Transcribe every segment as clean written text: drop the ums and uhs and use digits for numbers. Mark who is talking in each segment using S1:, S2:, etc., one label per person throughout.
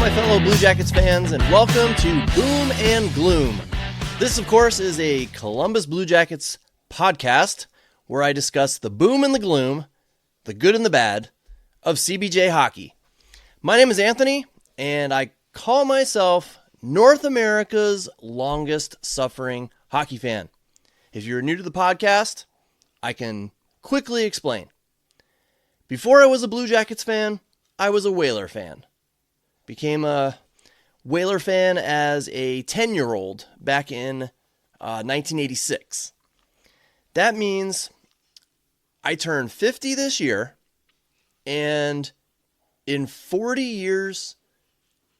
S1: my fellow Blue Jackets fans, and welcome to Boom and Gloom. This, of course, is a Columbus Blue Jackets podcast where I discuss the boom and the gloom, the good and the bad, of CBJ hockey. My name is Anthony, and I call myself North America's longest-suffering hockey fan. If you're new to the podcast, I can quickly explain. Before I was a Blue Jackets fan, I was a Whaler fan. Became a Whaler fan as a 10-year-old back in 1986. That means I turned 50 this year, and in 40 years,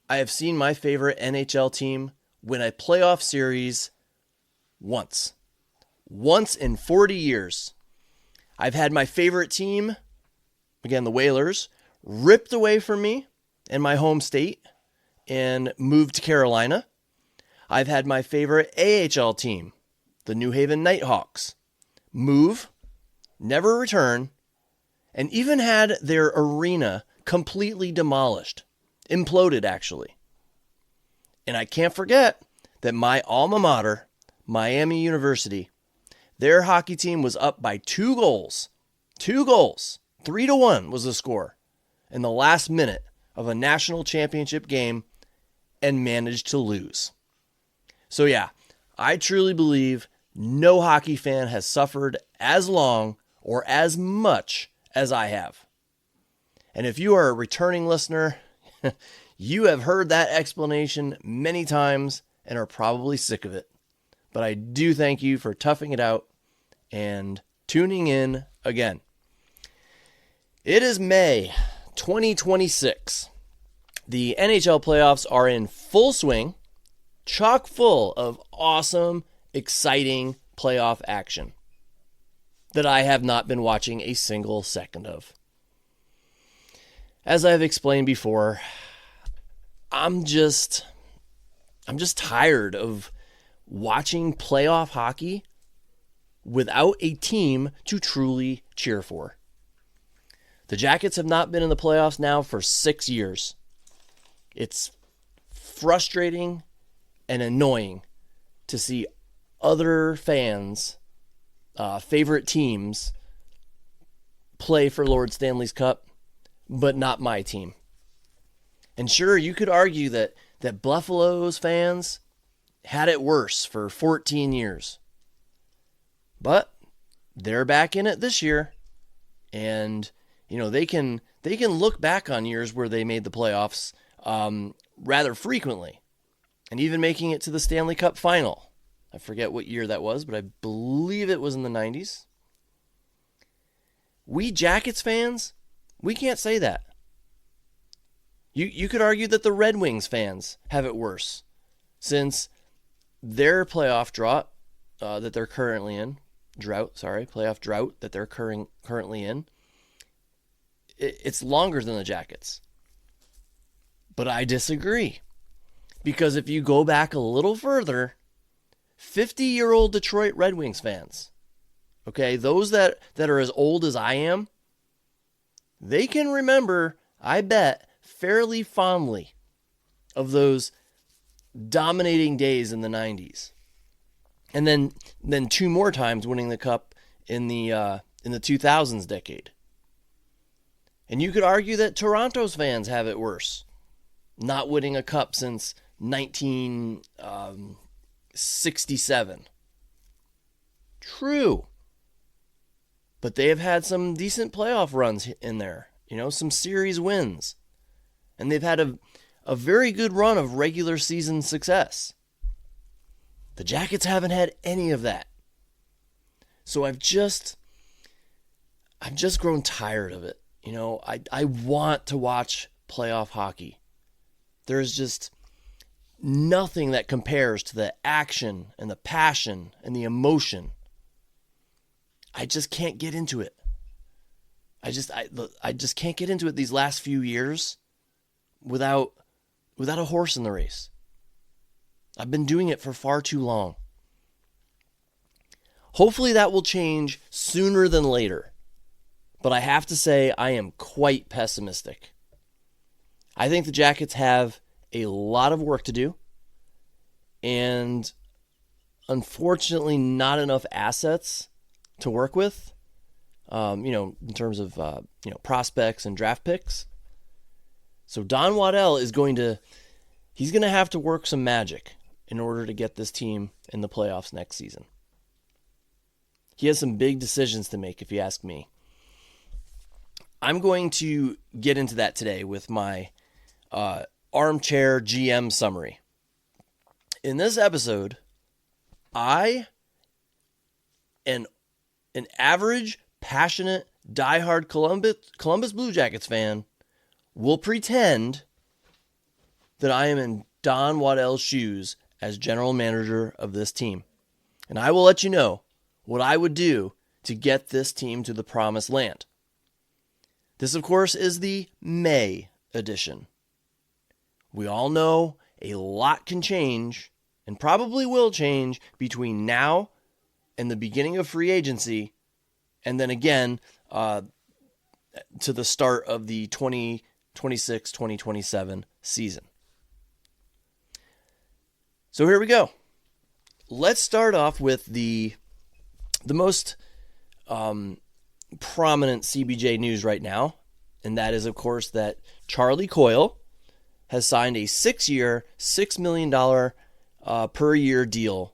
S1: I have seen my favorite NHL team win a playoff series once. Once in 40 years. I've had my favorite team, again the Whalers, ripped away from me in my home state and moved to Carolina. I've had my favorite AHL team, the New Haven Nighthawks, move, never return, and even had their arena completely demolished, imploded actually. And I can't forget that my alma mater, Miami University, their hockey team was up by 2 goals. 2 goals. 3-1 was the score in the last minute of a national championship game and managed to lose. So yeah, I truly believe no hockey fan has suffered as long or as much as I have. And if you are a returning listener, you have heard that explanation many times and are probably sick of it. But I do thank you for toughing it out and tuning in again. It is May 2026. The NHL playoffs are in full swing, chock full of awesome, exciting playoff action that I have not been watching a single second of. As I've explained before, I'm just tired of watching playoff hockey without a team to truly cheer for. The Jackets have not been in the playoffs now for 6 years. It's frustrating and annoying to see other fans' favorite teams play for Lord Stanley's Cup, but not my team. And sure, you could argue that Buffalo's fans had it worse for 14 years. But they're back in it this year. And, you know, they can look back on years where they made the playoffs rather frequently. And even making it to the Stanley Cup final. I forget what year that was, but I believe it was in the 90s. We Jackets fans, we can't say that. You could argue that the Red Wings fans have it worse, since their playoff drought that they're currently in, playoff drought that they're currently in, it's longer than the Jackets. But I disagree, because if you go back a little further, 50-year-old Detroit Red Wings fans, okay, those that are as old as I am, they can remember, I bet, fairly fondly of those dominating days in the 90s. And then 2 more times winning the cup in the 2000s decade. And you could argue that Toronto's fans have it worse, not winning a cup since 1967. True. But they have had some decent playoff runs in there, some series wins. And they've had a very good run of regular season success. The Jackets haven't had any of that. So I've just grown tired of it. I want to watch playoff hockey. There's just nothing that compares to the action and the passion and the emotion. I just can't get into it. I just can't get into it these last few years without a horse in the race. I've been doing it for far too long. Hopefully that will change sooner than later. But I have to say I am quite pessimistic. I think the Jackets have a lot of work to do, and unfortunately not enough assets to work with, in terms of, prospects and draft picks. So Don Waddell he's going to have to work some magic in order to get this team in the playoffs next season. He has some big decisions to make, if you ask me. I'm going to get into that today with my armchair GM summary. In this episode, I, an average, passionate, diehard Columbus Blue Jackets fan, will pretend that I am in Don Waddell's shoes as general manager of this team. And I will let you know what I would do to get this team to the promised land. This, of course, is the May edition. We all know a lot can change, and probably will change, between now and the beginning of free agency, and then again to the start of the 2026-2027 season. So here we go. Let's start off with the most prominent CBJ news right now, and that is, of course, that Charlie Coyle has signed a 6-year, $6 million per year deal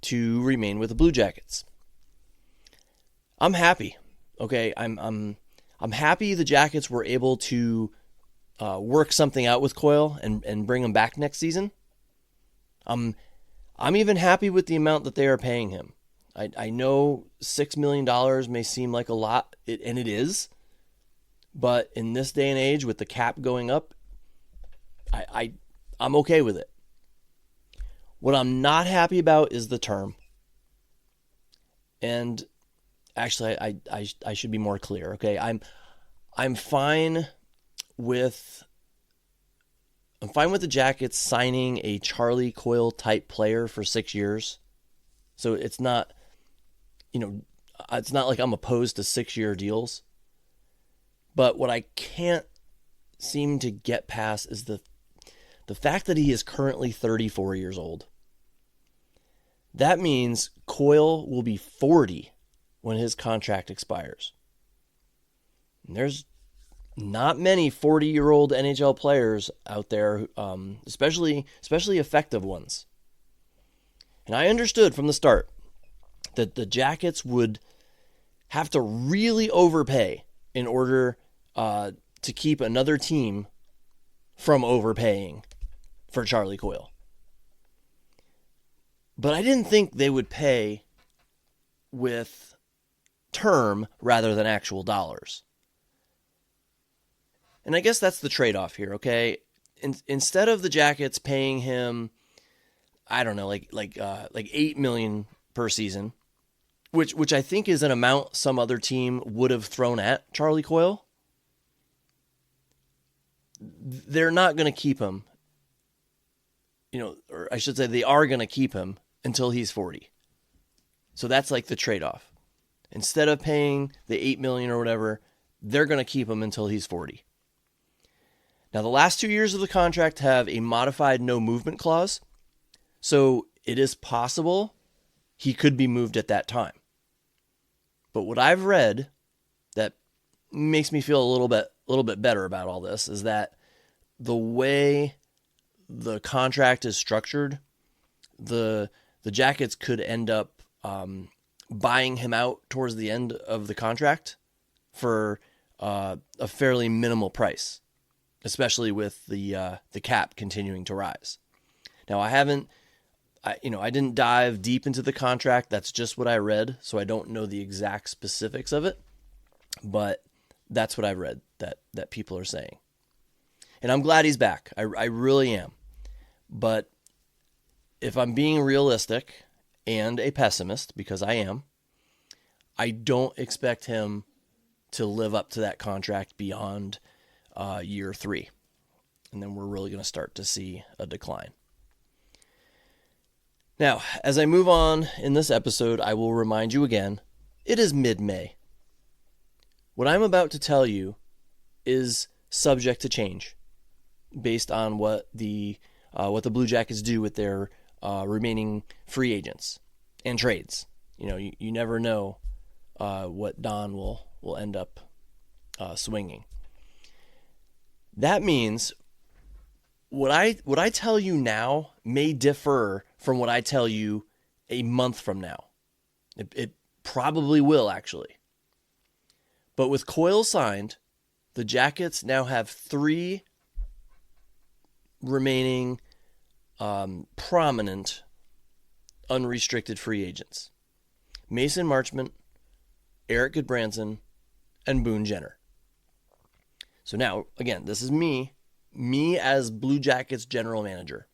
S1: to remain with the Blue Jackets. I'm happy. Okay, I'm happy the Jackets were able to work something out with Coyle and bring him back next season. I'm even happy with the amount that they are paying him. I know $6 million may seem like a lot, and it is, but in this day and age with the cap going up, I'm okay with it. What I'm not happy about is the term. And actually, I should be more clear. Okay, I'm fine with the Jackets signing a Charlie Coyle type player for 6 years. So it's not, it's not like I'm opposed to 6-year deals. But what I can't seem to get past is the fact that he is currently 34 years old. That means Coyle will be 40 when his contract expires. And there's not many 40-year-old NHL players out there, especially effective ones. And I understood from the start that the Jackets would have to really overpay in order to keep another team from overpaying for Charlie Coyle. But I didn't think they would pay with term rather than actual dollars. And I guess that's the trade-off here, okay? Instead of the Jackets paying him, I don't know, like $8 million per season, which I think is an amount some other team would have thrown at Charlie Coyle, they're not going to keep him. Or I should say they are going to keep him until he's 40. So that's like the trade-off. Instead of paying the $8 million or whatever, they're going to keep him until he's 40. Now, the last 2 years of the contract have a modified no movement clause, so it is possible he could be moved at that time. But what I've read that makes me feel a little bit better about all this is that the way the contract is structured, the Jackets could end up buying him out towards the end of the contract for a fairly minimal price, especially with the cap continuing to rise. Now, I didn't dive deep into the contract. That's just what I read, so I don't know the exact specifics of it, but that's what I've read that people are saying. And I'm glad he's back. I really am. But if I'm being realistic and a pessimist, because I am, I don't expect him to live up to that contract beyond year 3. And then we're really going to start to see a decline. Now, as I move on in this episode, I will remind you again, it is mid-May. What I'm about to tell you is subject to change. based on what the Blue Jackets do with their remaining free agents and trades. You never know what Don will end up swinging. That means what I tell you now may differ from what I tell you a month from now. It probably will, actually. But with Coyle signed, the Jackets now have 3 remaining prominent unrestricted free agents: Mason Marchment, Erik Goodbranson, and Boone Jenner. So now, again, this is me as Blue Jackets general manager.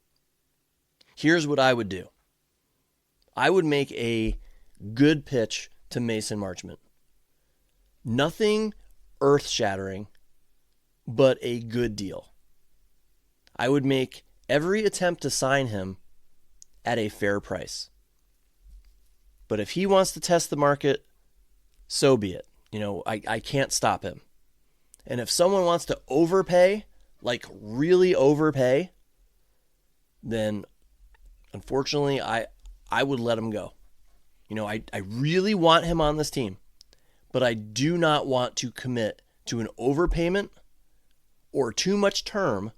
S1: Here's what I would do. I would make a good pitch to Mason Marchment. Nothing earth-shattering, but a good deal. I would make every attempt to sign him at a fair price. But if he wants to test the market, so be it. I can't stop him. And if someone wants to overpay, like really overpay, then unfortunately I would let him go. I really want him on this team, but I do not want to commit to an overpayment or too much term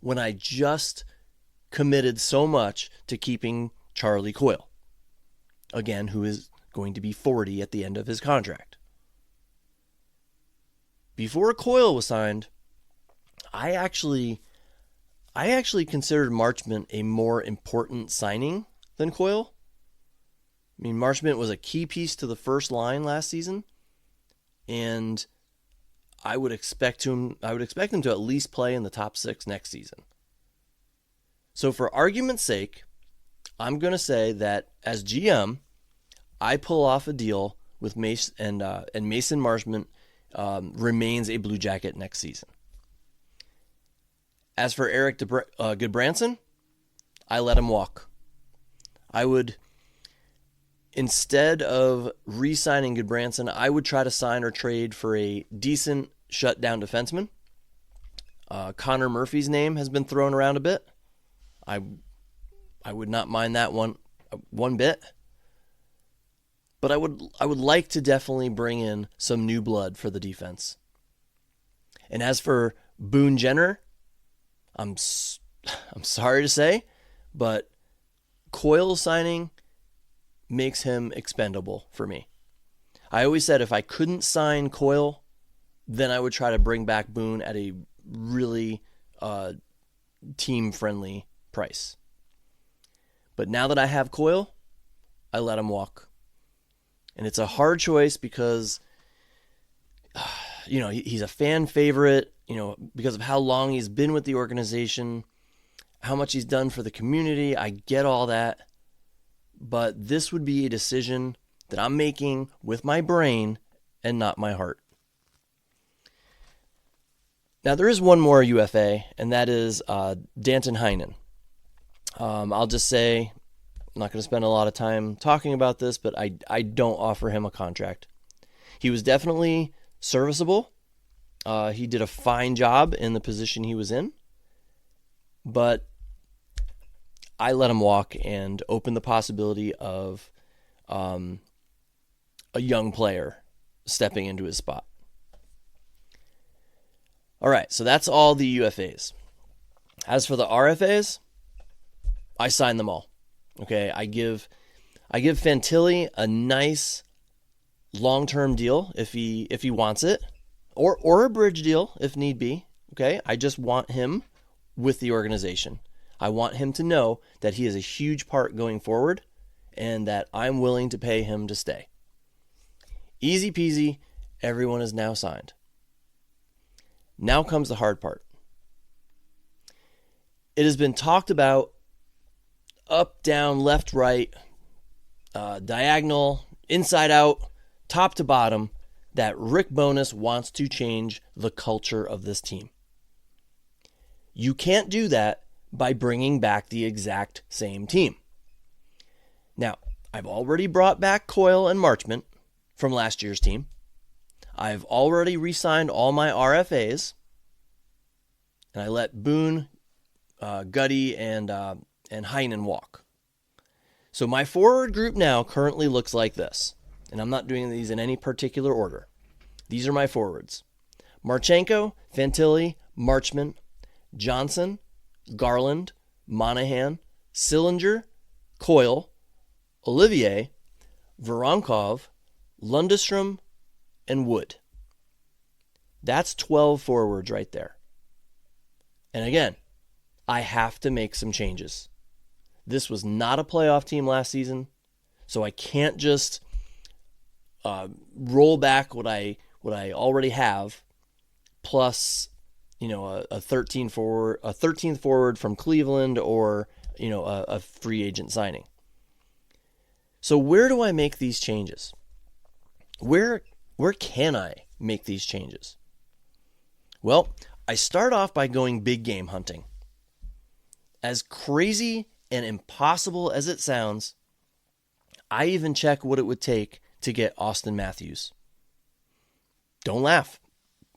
S1: when I just committed so much to keeping Charlie Coyle, again, who is going to be 40 at the end of his contract. Before Coyle was signed, I actually considered Marchment a more important signing than Coyle. I mean, Marchment was a key piece to the first line last season, and I would expect him to at least play in the top 6 next season. So for argument's sake, I'm going to say that as GM, I pull off a deal with Mason and Mason Marchment remains a Blue Jacket next season. As for Erik Goodbranson, I let him walk. I would, instead of re-signing Goodbranson, I would try to sign or trade for a decent shutdown defenseman. Connor Murphy's name has been thrown around a bit. I would not mind that one bit. But I would like to definitely bring in some new blood for the defense. And as for Boone Jenner, I'm sorry to say, but Coyle signing makes him expendable for me. I always said if I couldn't sign Coyle, then I would try to bring back Boone at a really team-friendly price. But now that I have Coyle, I let him walk. And it's a hard choice because, he's a fan favorite, because of how long he's been with the organization, how much he's done for the community. I get all that. But this would be a decision that I'm making with my brain and not my heart. Now, there is one more UFA, and that is Danton Heinen. I'll just say, I'm not going to spend a lot of time talking about this, but I don't offer him a contract. He was definitely serviceable. He did a fine job in the position he was in, but I let him walk and open the possibility of a young player stepping into his spot. All right, so that's all the UFAs. As for the RFAs, I sign them all. Okay, I give Fantilli a nice long-term deal if he wants it, or a bridge deal if need be. Okay, I just want him with the organization. I want him to know that he is a huge part going forward and that I'm willing to pay him to stay. Easy peasy, everyone is now signed. Now comes the hard part. It has been talked about up, down, left, right, diagonal, inside out, top to bottom, that Rick Bowness wants to change the culture of this team. You can't do that by bringing back the exact same team. Now, I've already brought back Coyle and Marchment from last year's team. I've already re-signed all my RFAs. and I let Boone, Gutty, and Heinen walk. So my forward group now currently looks like this, and I'm not doing these in any particular order. These are my forwards: Marchenko, Fantilli, Marchman, Johnson, Garland, Monahan, Sillinger, Coyle, Olivier, Voronkov, Lundestrom, and Wood. That's 12 forwards right there. And again, I have to make some changes. This was not a playoff team last season, so I can't just roll back what I already have, plus a 13th forward from Cleveland, or a free agent signing. So where do I make these changes? Where can I make these changes? Well, I start off by going big game hunting. As crazy and impossible as it sounds, I even check what it would take to get Austin Matthews. Don't laugh.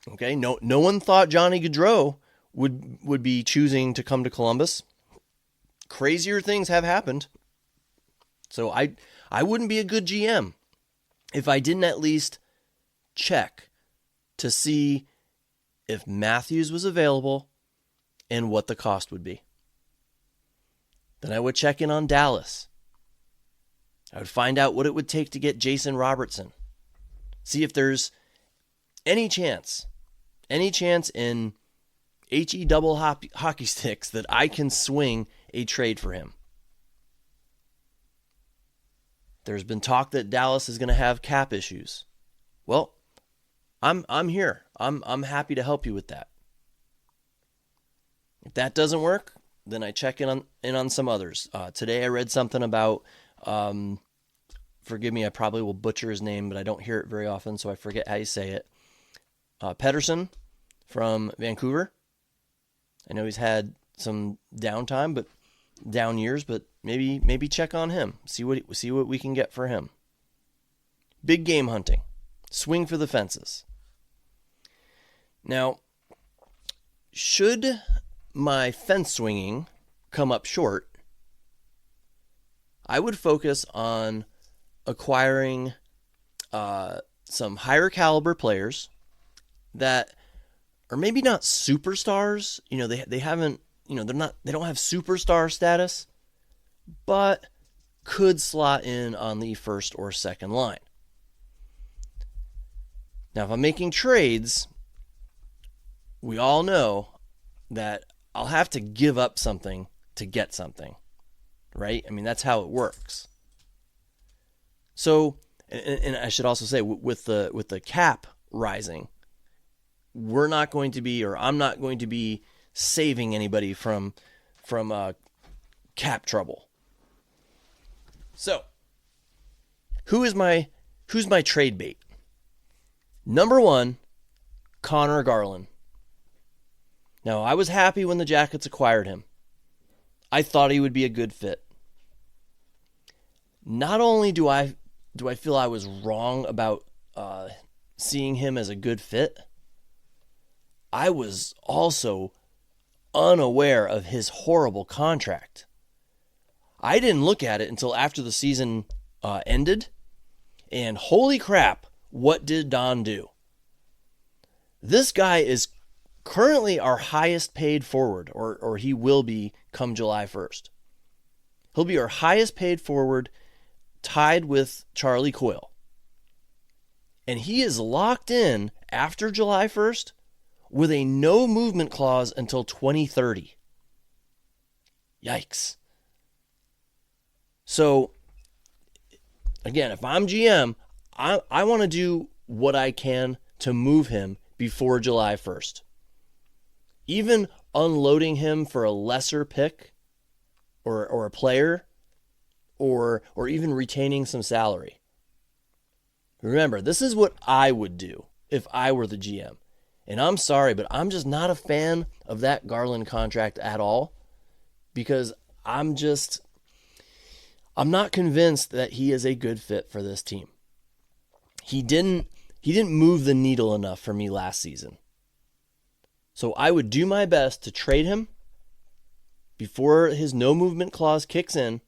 S1: Okay? No one thought Johnny Gaudreau would be choosing to come to Columbus. Crazier things have happened. So I wouldn't be a good GM if I didn't at least check to see if Matthews was available and what the cost would be. Then I would check in on Dallas. I would find out what it would take to get Jason Robertson. See if there's any chance in HE double hockey sticks that I can swing a trade for him. There's been talk that Dallas is going to have cap issues. Well, I'm here. I'm happy to help you with that. If that doesn't work, then I check in on some others. Today I read something about, forgive me, I probably will butcher his name, but I don't hear it very often, so I forget how you say it. Pettersson from Vancouver. I know he's had some down years, but maybe check on him. See what we can get for him. Big game hunting. Swing for the fences. Now, should my fence swinging come up short, I would focus on acquiring some higher caliber players that are maybe not superstars. They haven't, they don't have superstar status, but could slot in on the first or second line. Now, if I'm making trades, we all know that I'll have to give up something to get something, right? I mean, that's how it works. So, and I should also say, with the cap rising, I'm not going to be saving anybody from cap trouble. So, who's my trade bait? Number 1, Connor Garland. Now, I was happy when the Jackets acquired him. I thought he would be a good fit. Not only do I feel I was wrong about seeing him as a good fit, I was also unaware of his horrible contract. I didn't look at it until after the season ended, and holy crap, what did Don do? This guy is currently our highest paid forward, or he will be come July 1st. He'll be our highest paid forward, tied with Charlie Coyle. And he is locked in after July 1st with a no movement clause until 2030. Yikes. So, again, if I'm GM, I want to do what I can to move him before July 1st. Even unloading him for a lesser pick or a player or even retaining some salary. Remember, this is what I would do if I were the GM. And I'm sorry, but I'm just not a fan of that Garland contract at all, because I'm not convinced that he is a good fit for this team. He didn't move the needle enough for me last season. So I would do my best to trade him before his no movement clause kicks in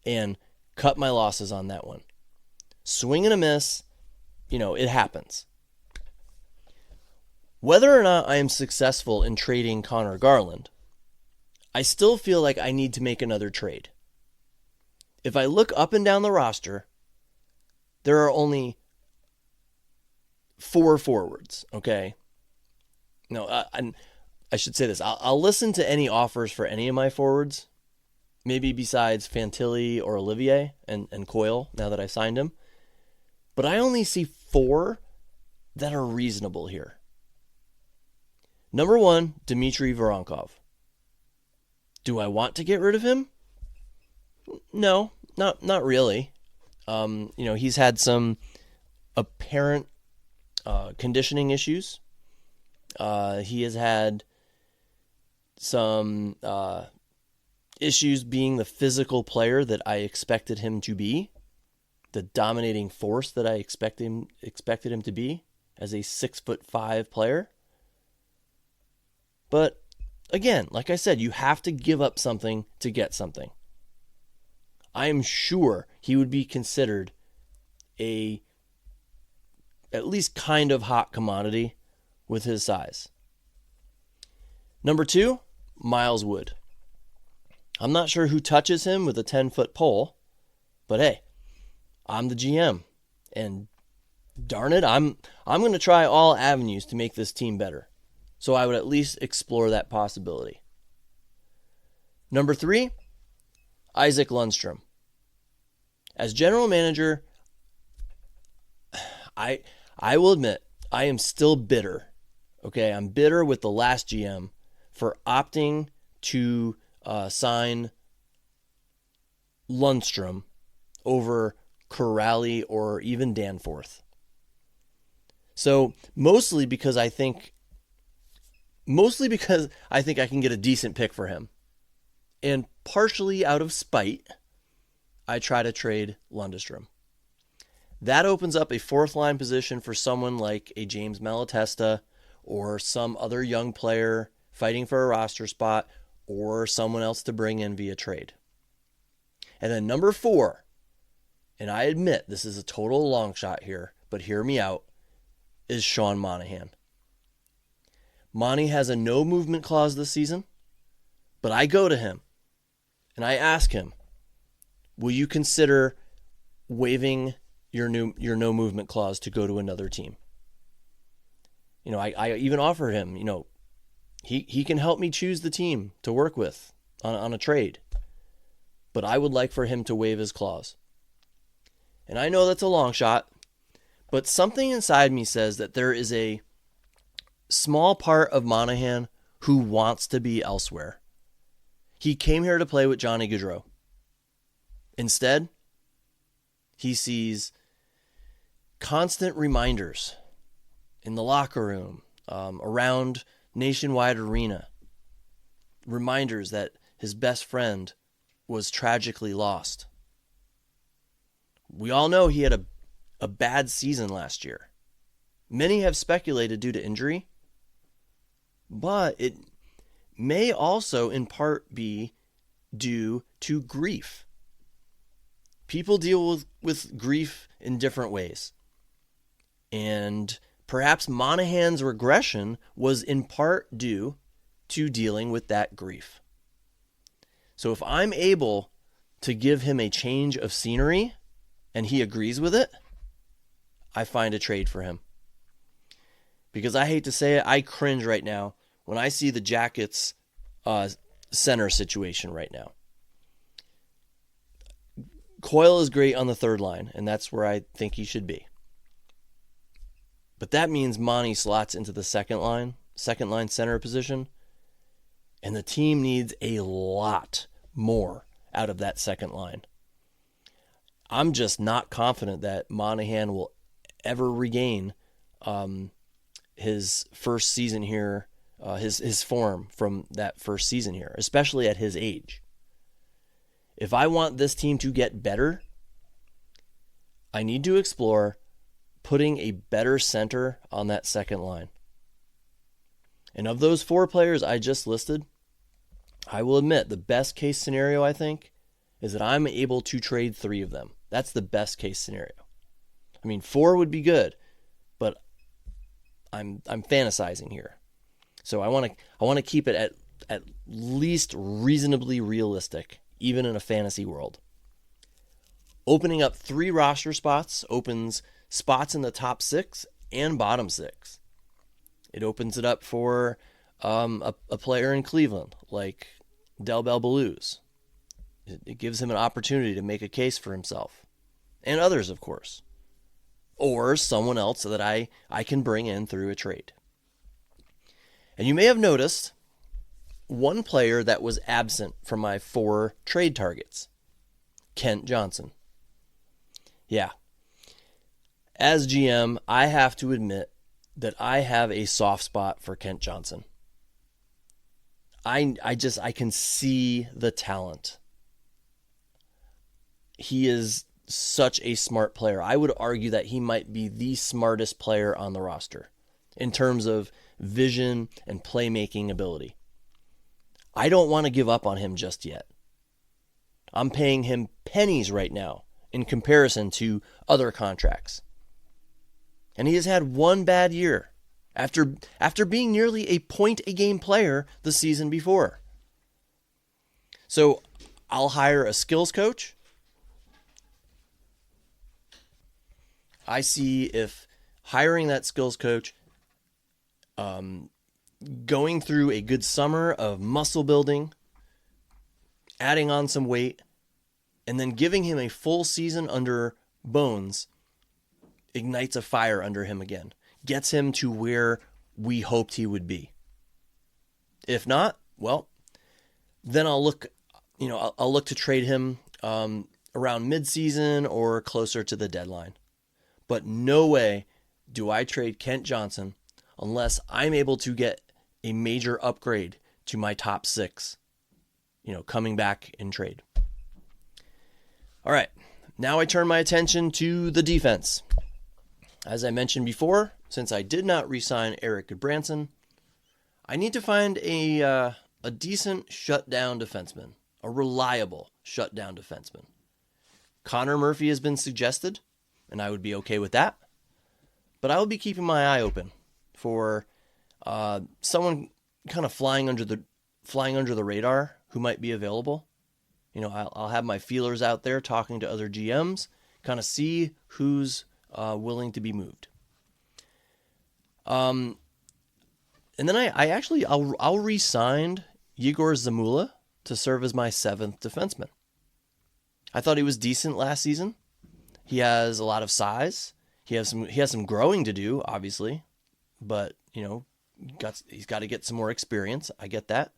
S1: and cut my losses on that one. Swing and a miss, it happens. Whether or not I am successful in trading Connor Garland, I still feel like I need to make another trade. If I look up and down the roster, there are only 4 forwards, okay? No, I should say this. I'll listen to any offers for any of my forwards, maybe besides Fantilli or Olivier and Coyle, now that I signed him. But I only see 4 that are reasonable here. Number 1, Dmitry Voronkov. Do I want to get rid of him? No, not really. He's had some apparent conditioning issues. He has had some issues being the physical player that I expected him to be, the dominating force that I expected him to be as a 6'5" player. But again, like I said, you have to give up something to get something. I am sure he would be considered at least kind of hot commodity with his size. Number 2, Miles Wood. I'm not sure who touches him with a 10-foot pole, but hey, I'm the GM, and darn it, I'm going to try all avenues to make this team better. So I would at least explore that possibility. Number 3, Isaac Lundstrom. As general manager, I will admit, I am still bitter. Okay, I'm bitter with the last GM for opting to sign Lundstrom over Corrali or even Danforth. So mostly because I think I can get a decent pick for him. And partially out of spite, I try to trade Lundstrom. That opens up a 4th line position for someone like a James Malatesta or some other young player fighting for a roster spot or someone else to bring in via trade. And then number 4, and I admit this is a total long shot here, but hear me out, is Sean Monahan. Monty has a no movement clause this season, but I go to him and I ask him, will you consider waiving your no movement clause to go to another team? I even offered him, he can help me choose the team to work with on a trade, but I would like for him to waive his clause. And I know that's a long shot, but something inside me says that there is a small part of Monahan who wants to be elsewhere. He came here to play with Johnny Gaudreau. Instead, he sees constant reminders in the locker room, around Nationwide Arena, reminders that his best friend was tragically lost. We all know he had a bad season last year. Many have speculated due to injury, but it may also in part be due to grief. People deal with grief in different ways. And perhaps Monahan's regression was in part due to dealing with that grief. So if I'm able to give him a change of scenery and he agrees with it, I find a trade for him. Because I hate to say it, I cringe right now when I see the Jackets center situation right now. Coyle is great on the 3rd line, and that's where I think he should be. But that means Monty slots into the second line center position, and the team needs a lot more out of that second line. I'm just not confident that Monahan will ever regain his first season here, his form from that first season here, especially at his age. If I want this team to get better, I need to explore putting a better center on that second line. And of those 4 players I just listed, I will admit the best case scenario, I think, is that I'm able to trade 3 of them. That's the best case scenario. I mean, 4 would be good, but I'm fantasizing here. So I want to keep it at least reasonably realistic, even in a fantasy world. Opening up 3 roster spots opens spots in the top 6 and bottom 6. It opens it up for a player in Cleveland like Del Bel Belluz. It gives him an opportunity to make a case for himself. And others, of course. Or someone else that I can bring in through a trade. And you may have noticed one player that was absent from my 4 trade targets. Kent Johnson. Yeah. As GM, I have to admit that I have a soft spot for Kent Johnson. I can see the talent. He is such a smart player. I would argue that he might be the smartest player on the roster in terms of vision and playmaking ability. I don't want to give up on him just yet. I'm paying him pennies right now in comparison to other contracts. And he has had one bad year after being nearly a point-a-game player the season before. So I'll hire a skills coach. I see if hiring that skills coach, going through a good summer of muscle building, adding on some weight, and then giving him a full season under Bones ignites a fire under him again, gets him to where we hoped he would be. If not, well, then I'll look to trade him around midseason or closer to the deadline. But no way do I trade Kent Johnson unless I'm able to get a major upgrade to my top 6, coming back in trade. All right, now I turn my attention to the defense. As I mentioned before, since I did not re-sign Eric Goodbranson, I need to find a decent shutdown defenseman, a reliable shutdown defenseman. Connor Murphy has been suggested, and I would be okay with that. But I will be keeping my eye open for someone kind of flying under the radar who might be available. I'll have my feelers out there talking to other GMs, kind of see who's willing to be moved. And then I'll re-sign Yegor Zamula to serve as my 7th defenseman. I thought he was decent last season. He has a lot of size. He has some growing to do, obviously, but he's got to get some more experience. I get that,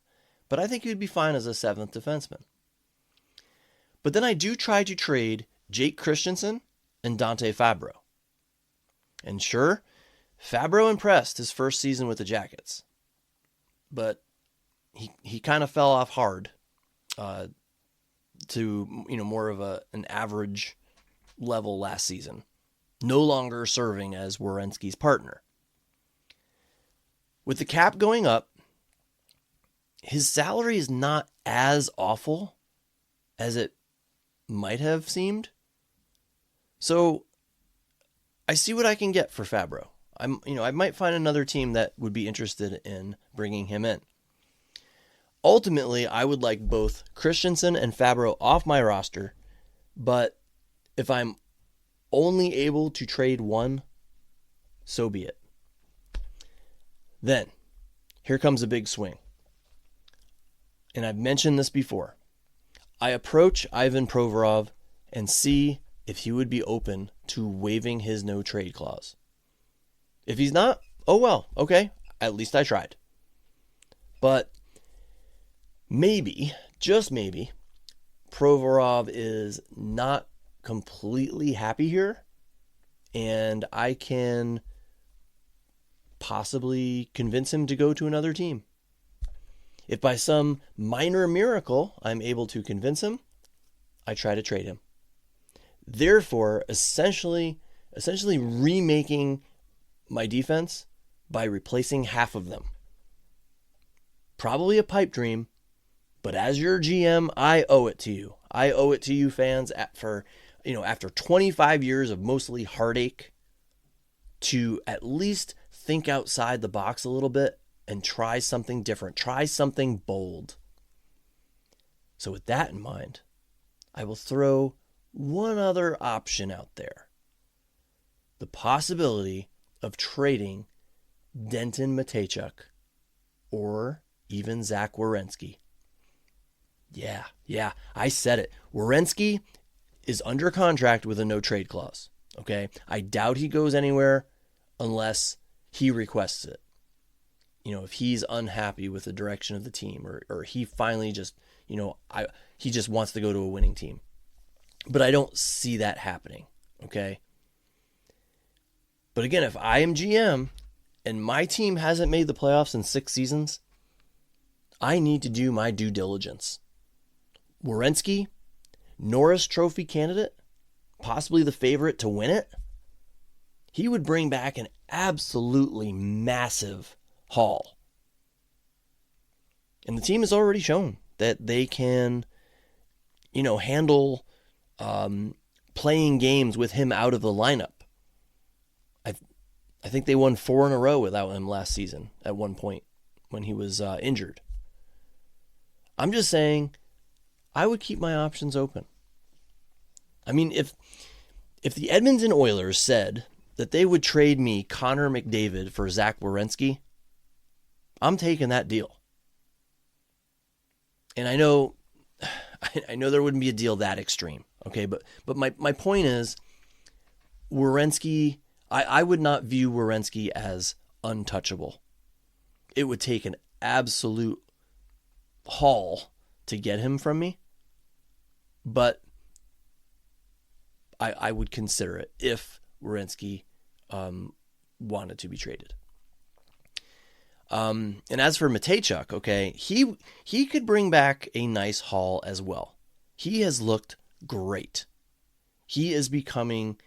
S1: but I think he would be fine as a 7th defenseman. But then I do try to trade Jake Christensen and Dante Fabro. And sure, Fabro impressed his first season with the Jackets, but he kind of fell off hard to more of an average level last season, no longer serving as Werenski's partner. With the cap going up, his salary is not as awful as it might have seemed. So I see what I can get for Fabro. I might find another team that would be interested in bringing him in. Ultimately, I would like both Christensen and Fabro off my roster, but if I'm only able to trade one, so be it. Then, here comes a big swing. And I've mentioned this before. I approach Ivan Provorov and see if he would be open to waiving his no-trade clause. If he's not, oh well, okay, at least I tried. But maybe, just maybe, Provorov is not completely happy here, and I can possibly convince him to go to another team. If by some minor miracle I'm able to convince him, I try to trade him. Therefore, essentially remaking my defense by replacing half of them. Probably a pipe dream, but as your GM, I owe it to you. I owe it to you fans after 25 years of mostly heartache, to at least think outside the box a little bit and try something different. Try something bold. So with that in mind, I will throw one other option out there. The possibility of trading Denton Matejchuk or even Zach Werenski. Yeah, I said it. Werenski is under contract with a no trade clause. Okay, I doubt he goes anywhere unless he requests it. If he's unhappy with the direction of the team, or he finally just, he just wants to go to a winning team. But I don't see that happening. Okay. But again, if I am GM and my team hasn't made the playoffs in 6 seasons, I need to do my due diligence. Werenski, Norris Trophy candidate, possibly the favorite to win it. He would bring back an absolutely massive haul. And the team has already shown that they can, handle playing games with him out of the lineup. I think they won 4 in a row without him last season at one point when he was injured. I'm just saying, I would keep my options open. I mean, if the Edmonton Oilers said that they would trade me Connor McDavid for Zach Werenski, I'm taking that deal. And I know there wouldn't be a deal that extreme, okay? But my point is, Werenski, I would not view Werenski as untouchable. It would take an absolute haul to get him from me, but I would consider it if Werenski wanted to be traded. And as for Matejchuk, okay, he could bring back a nice haul as well. He has looked great. He is becoming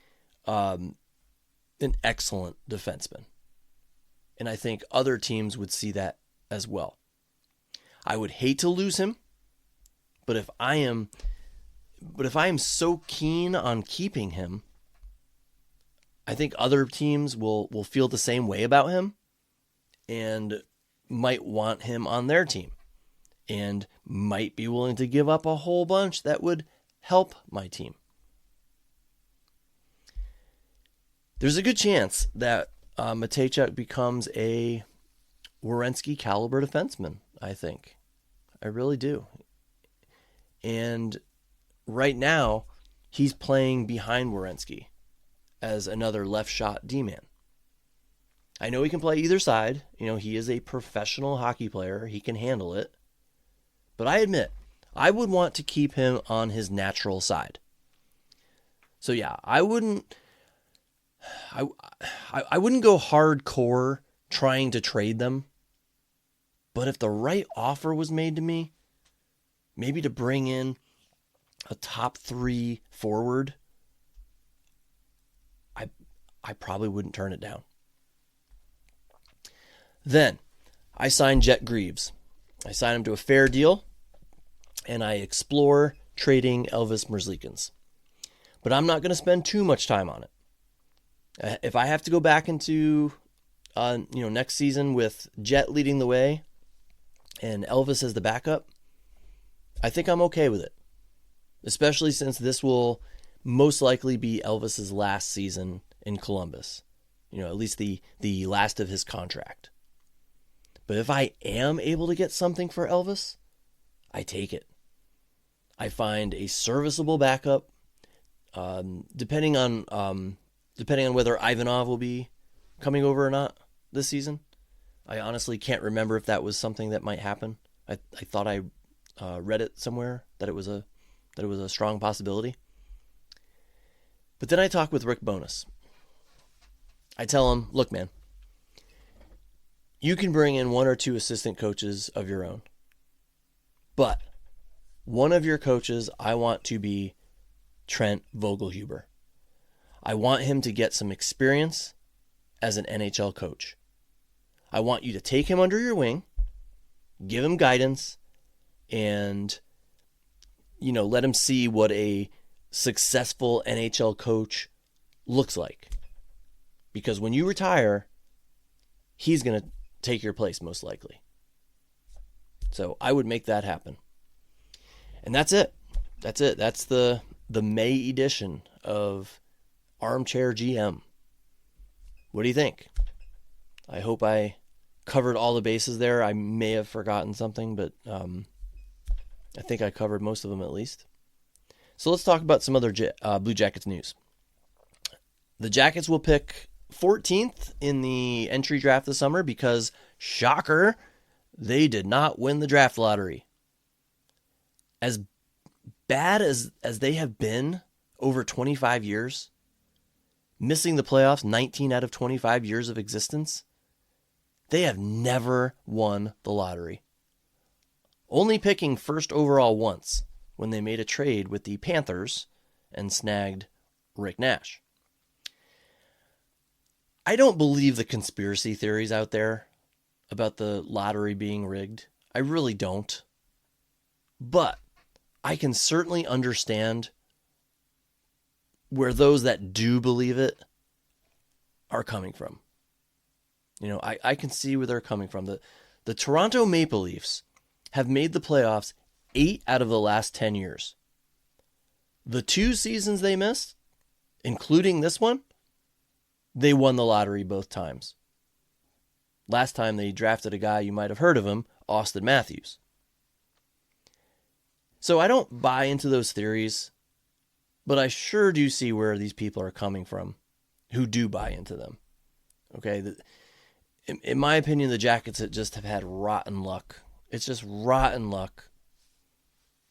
S1: an excellent defenseman. And I think other teams would see that as well. I would hate to lose him, but if I am so keen on keeping him, I think other teams will feel the same way about him and might want him on their team and might be willing to give up a whole bunch that would help my team. There's a good chance that Matejchuk becomes a Werenski caliber defenseman, I think. I really do. And right now, he's playing behind Werenski as another left shot D-man. I know he can play either side. He is a professional hockey player. He can handle it. But I admit, I would want to keep him on his natural side. So yeah, I wouldn't go hardcore trying to trade them. But if the right offer was made to me, maybe to bring in a top 3 forward, I probably wouldn't turn it down. Then I signed Jet Greaves. I signed him to a fair deal, and I explore trading Elvis Merzlikins. But I'm not going to spend too much time on it. If I have to go back into next season with Jet leading the way and Elvis as the backup, I think I'm okay with it. Especially since this will most likely be Elvis's last season in Columbus. At least the last of his contract. But if I am able to get something for Elvis, I take it. I find a serviceable backup, depending on whether Ivanov will be coming over or not this season. I honestly can't remember if that was something that might happen. I thought I read it somewhere that it was a strong possibility. But then I talk with Rick Bowness. I tell him, look, man, you can bring in 1 or 2 assistant coaches of your own. But one of your coaches, I want to be Trent Vogelhuber. I want him to get some experience as an NHL coach. I want you to take him under your wing, give him guidance, and, let him see what a successful NHL coach looks like. Because when you retire, he's going to take your place most likely. So I would make that happen. And that's it. That's it. That's the May edition of Armchair GM. What do you think? I hope I covered all the bases there. I may have forgotten something, but I think I covered most of them at least. So let's talk about some other Blue Jackets news. The Jackets will pick 14th in the entry draft this summer because, shocker, they did not win the draft lottery. As bad as they have been over 25 years, missing the playoffs 19 out of 25 years of existence, they have never won the lottery. Only picking first overall once when they made a trade with the Panthers and snagged Rick Nash. I don't believe the conspiracy theories out there about the lottery being rigged. I really don't. But I can certainly understand where those that do believe it are coming from. I can see where they're coming from. The Toronto Maple Leafs have made the playoffs 8 out of the last 10 years. The 2 seasons they missed, including this one, they won the lottery both times. Last time they drafted a guy, you might have heard of him, Austin Matthews. So I don't buy into those theories, but I sure do see where these people are coming from who do buy into them. Okay, in my opinion, the Jackets just have had rotten luck. It's just rotten luck.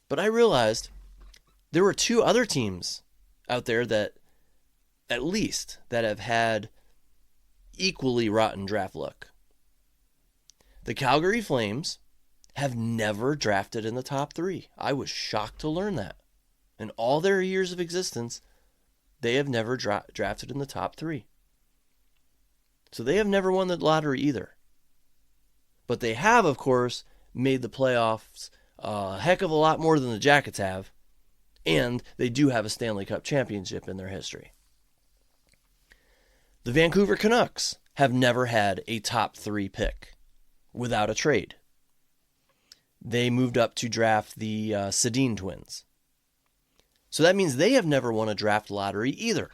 S1: But I realized there were 2 other teams out there that, at least, that have had equally rotten draft luck. The Calgary Flames have never drafted in the top 3. I was shocked to learn that. In all their years of existence, they have never drafted in the top 3. So they have never won the lottery either. But they have, of course, made the playoffs a heck of a lot more than the Jackets have. And they do have a Stanley Cup championship in their history. The Vancouver Canucks have never had a top 3 pick without a trade. They moved up to draft the Sedin twins. So that means they have never won a draft lottery either.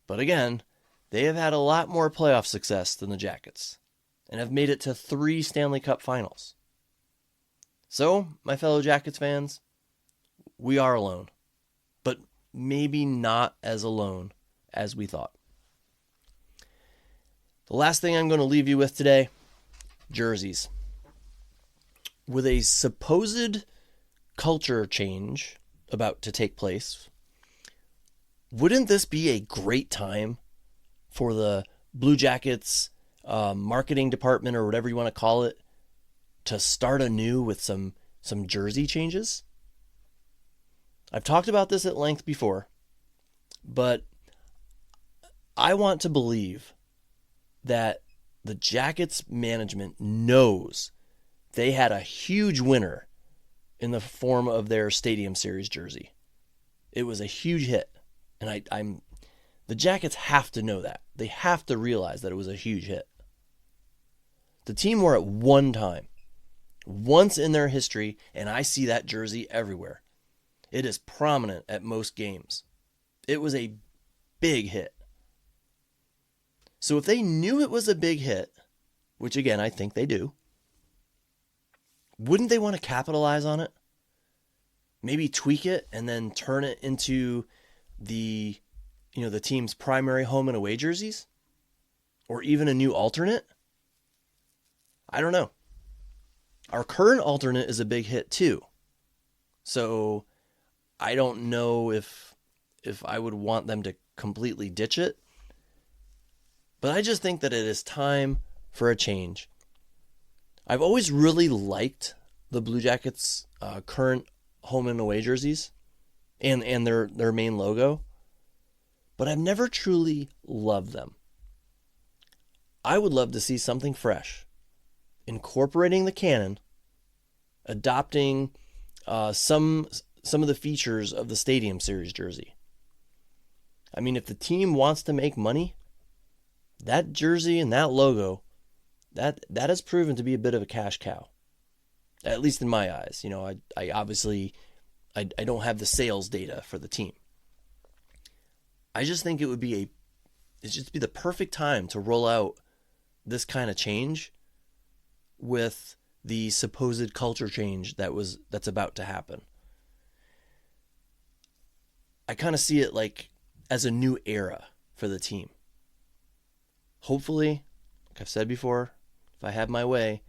S1: But again, they have had a lot more playoff success than the Jackets and have made it to 3 Stanley Cup finals. So, my fellow Jackets fans, we are alone. But maybe not as alone as we thought. The last thing I'm going to leave you with today, jerseys. With a supposed culture change about to take place, wouldn't this be a great time for the Blue Jackets marketing department, or whatever you want to call it, to start anew with some jersey changes? I've talked about this at length before, but I want to believe that the Jackets management knows they had a huge winner in the form of their Stadium Series jersey. It was a huge hit, and the Jackets have to know that. They have to realize that it was a huge hit. The team wore it one time, once in their history, and I see that jersey everywhere. It is prominent at most games. It was a big hit. So if they knew it was a big hit, which again I think they do, wouldn't they want to capitalize on it? Maybe tweak it and then turn it into the team's primary home and away jerseys? Or even a new alternate? I don't know. Our current alternate is a big hit too. So I don't know if I would want them to completely ditch it. But I just think that it is time for a change. I've always really liked the Blue Jackets' current home and away jerseys and their main logo, but I've never truly loved them. I would love to see something fresh, incorporating the canon, adopting some of the features of the Stadium Series jersey. I mean, if the team wants to make money, that jersey and that logo, that has proven to be a bit of a cash cow, at least in my eyes. You know, I obviously I don't have the sales data for the team. I just think it'd just be the perfect time to roll out this kind of change with the supposed culture change that's about to happen. I kind of see it like as a new era for the team. Hopefully, like I've said before, if I have my way,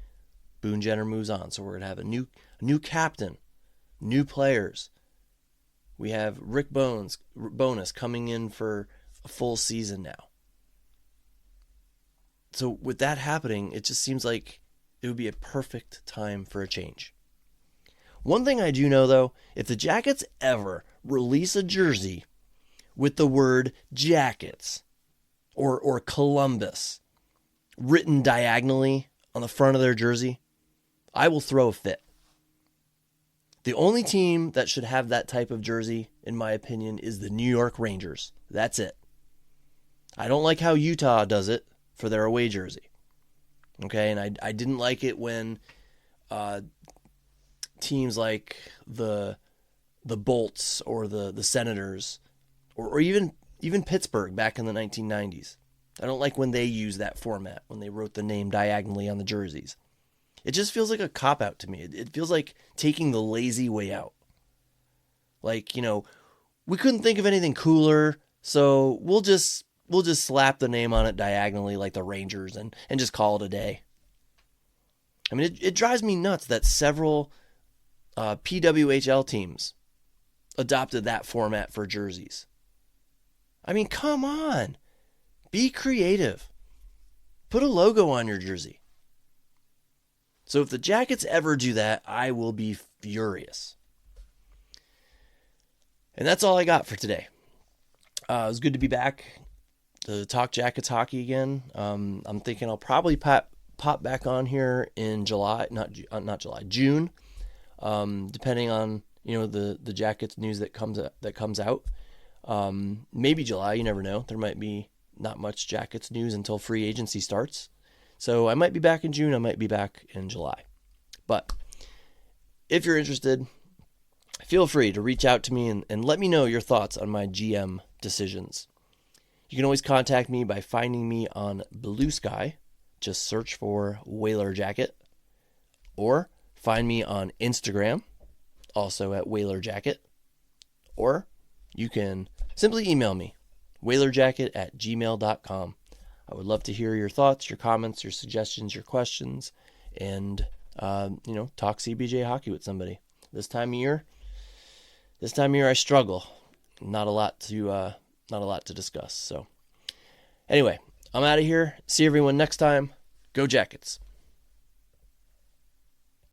S1: Boone Jenner moves on. So we're going to have a new captain, new players. We have Rick Bowness coming in for a full season now. So with that happening, it just seems like it would be a perfect time for a change. One thing I do know, though, if the Jackets ever release a jersey with the word Jackets or Columbus written diagonally on the front of their jersey, I will throw a fit. The only team that should have that type of jersey, in my opinion, is the New York Rangers. That's it. I don't like how Utah does it for their away jersey. Okay, and I didn't like it when teams like the Bolts or the Senators or even Pittsburgh back in the 1990s. I don't like when they use that format, when they wrote the name diagonally on the jerseys. It just feels like a cop-out to me. It feels like taking the lazy way out. Like, you know, we couldn't think of anything cooler, so we'll just slap the name on it diagonally like the Rangers and just call it a day. I mean, it drives me nuts that several PWHL teams adopted that format for jerseys. I mean, come on. Be creative. Put a logo on your jersey. So if the Jackets ever do that, I will be furious. And that's all I got for today. It was good to be back to talk Jackets hockey again. I'm thinking I'll probably pop back on here in July, not July, June, depending on the Jackets news that comes out. Maybe July, you never know. There might be not much Jackets news until free agency starts. So I might be back in June, I might be back in July. But if you're interested, feel free to reach out to me and let me know your thoughts on my GM decisions. You can always contact me by finding me on Blue Sky. Just search for Whaler Jacket. Or find me on Instagram, also at Whaler Jacket. Or you can simply email me, whalerjacket@gmail.com. I would love to hear your thoughts, your comments, your suggestions, your questions, and talk CBJ hockey with somebody. This time of year I struggle. Not a lot to discuss. So anyway, I'm out of here. See everyone next time. Go Jackets.